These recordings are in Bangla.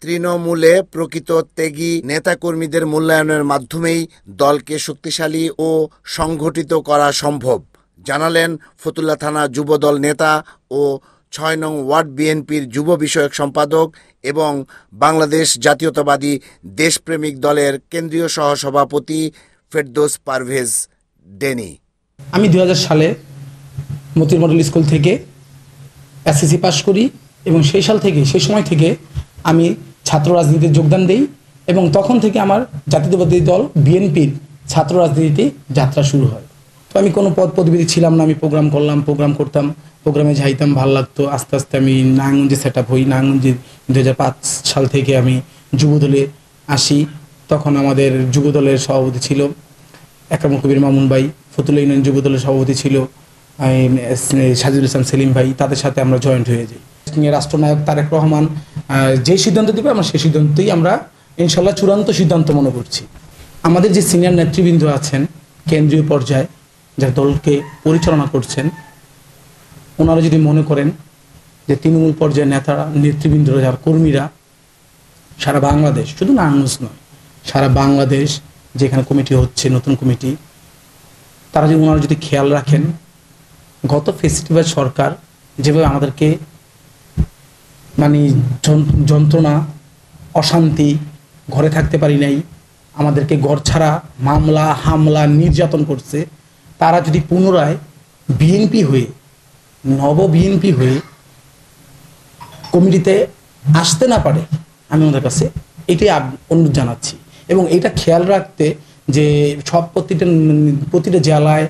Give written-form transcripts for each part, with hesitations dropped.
তৃণমূলে প্রকৃত ত্যাগী নেতাকর্মীদের মূল্যায়নের মাধ্যমেই দলকে শক্তিশালী ও সংগঠিত করা সম্ভব, জানালেন ফতুল্লা থানা যুবদল নেতা ও ৬ নং ওয়ার্ড বিএনপির যুব বিষয়ক সম্পাদক এবং বাংলাদেশ জাতীয়তাবাদী দেশপ্রেমিক দলের কেন্দ্রীয় সহসভাপতি ফেরদৌস পারভেজ ডেনি। আমি ২০০০ সালে মতির মডেল স্কুল থেকে এসএসসি পাশ করি এবং সেই সময় থেকে আমি ছাত্র রাজনীতিতে যোগদান দিই এবং তখন থেকে আমার জাতীয়তাবাদী দল বিএনপির ছাত্র রাজনীতিতে যাত্রা শুরু হয়। তো আমি কোনো পদ পদবি ছিলাম না, আমি প্রোগ্রাম করতাম, প্রোগ্রামে যাইতাম, ভালো লাগতো। আস্তে আস্তে আমি নারায়ণগঞ্জে সেট আপ হই। নারায়ণগঞ্জে ২০০৫ সাল থেকে আমি যুবদলে আসি। তখন আমাদের যুবদলের সভাপতি ছিল একরামুল কবির মামুন ভাই, ফতুল্লা ইউনিয়ন যুবদলের সভাপতি ছিল সাজিদুল ইসলাম সেলিম ভাই। তাদের সাথে আমরা জয়েন্ট হয়ে যাই। রাষ্ট্রনায়ক তারেক রহমান যে সিদ্ধান্ত দেবে আমরা সেই সিদ্ধান্তই আমরা ইনশাল্লাহ চূড়ান্ত সিদ্ধান্ত মনে করছি। আমাদের যে সিনিয়র নেতৃবৃন্দ আছেন কেন্দ্রীয় পর্যায়ে যারা দলকে পরিচালনা করছেন, ওনারা যদি মনে করেন যে তৃণমূল পর্যায়ের নেতারা, নেতৃবৃন্দরা, যারা কর্মীরা সারা বাংলাদেশ, শুধু নারায়ণগঞ্জ নয়, সারা বাংলাদেশ যেখানে কমিটি হচ্ছে, নতুন কমিটি, ওনারা যদি খেয়াল রাখেন, গত ফেস্টিভ্যাল সরকার যেভাবে আমাদেরকে যন্ত্রণা, অশান্তি, ঘরে থাকতে পারি নাই, আমাদেরকে ঘর ছাড়া মামলা, হামলা, নির্যাতন করছে, তারা যদি পুনরায় বিএনপি হয়ে, নব বিএনপি হয়ে কমিটিতে আসতে না পারে, আমি ওদের কাছে এটাই অনুরোধ জানাচ্ছি। এবং এটা খেয়াল রাখতে যে প্রতিটা জেলায়,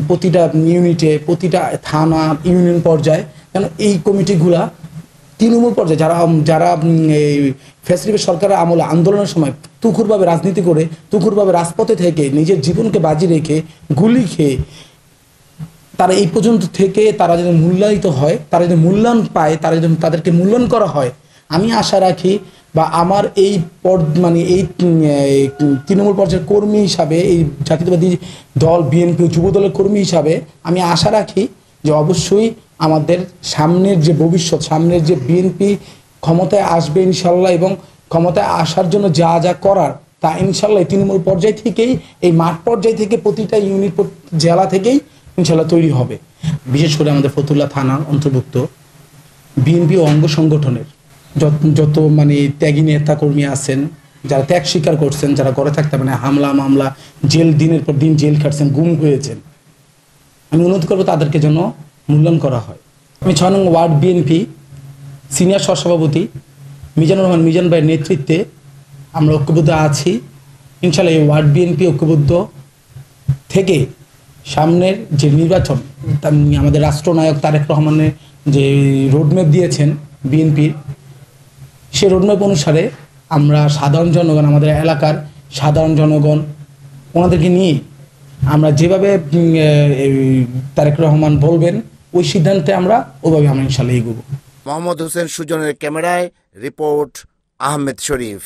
প্রতিটা ইউনিটে, প্রতিটা থানা, ইউনিয়ন পর্যায়ে যেন এই কমিটিগুলা তৃণমূল পর্যায়ে যারা ফ্যাসিলিটি সরকারের আমলে আন্দোলনের সময় তুখুরভাবে রাজনীতি করে, তুখুরভাবে রাজপথে থেকে নিজের জীবনকে বাজি রেখে গুলি খেয়ে তারা এই পর্যন্ত থেকে তারা যদি মূল্যায়িত হয়, তারা যদি মূল্যায়ন পায়, তাদেরকে মূল্যায়ন করা হয়, আমি আশা রাখি বা আমার এই এই তৃণমূল পর্যায়ের কর্মী হিসাবে, এই জাতীয়তাবাদী দল বিএনপি যুবদলের কর্মী হিসাবে আমি আশা রাখি যে অবশ্যই আমাদের সামনের যে ভবিষ্যৎ, সামনের যে বিএনপি ক্ষমতায় আসবে ইনশাল্লাহ, এবং ক্ষমতায় আসার জন্য যা যা করার তা ইনশাল্লাহ তৃণমূল পর্যায় থেকেই, এই মাঠ পর্যায় থেকে, প্রতিটা ইউনিট, জেলা থেকেই ইনশাল্লাহ তৈরি হবে। বিশেষ করে আমাদের ফতুল্লা থানার অন্তর্ভুক্ত বিএনপি ও অঙ্গ সংগঠনের যত ত্যাগী নেতা কর্মী আছেন, যারা ত্যাগ স্বীকার করছেন, যারা ঘরে থাকতে হামলা মামলা, জেল, দিনের পর দিন জেল খাটছেন, গুম হয়েছেন, আমি অনুরোধ করবো তাদেরকে যেন মূল্যায়ন করা হয়। আমি ৬ নং ওয়ার্ড বিএনপি সিনিয়র সহসভাপতি মিজানুর রহমান মিজান ভাইয়ের নেতৃত্বে আমরা ঐক্যবদ্ধ আছি। ইনশাল্লাহ এই ওয়ার্ড বিএনপি ঐক্যবদ্ধ থেকে সামনের যে নির্বাচন, আমাদের রাষ্ট্রনায়ক তারেক রহমানের যে রোডম্যাপ দিয়েছেন বিএনপির, সেই রোডম্যাপ অনুসারে আমরা সাধারণ জনগণ, আমাদের এলাকার সাধারণ জনগণ, ওনাদেরকে নিয়ে আমরা যেভাবে তারেক রহমান বলবেন ওই সিদ্ধান্তে আমরা ওভাবে ইনশাল্লাহ এগোবো। মোহাম্মদ হোসেন সুজনের ক্যামেরায় রিপোর্ট আহমেদ শরীফ।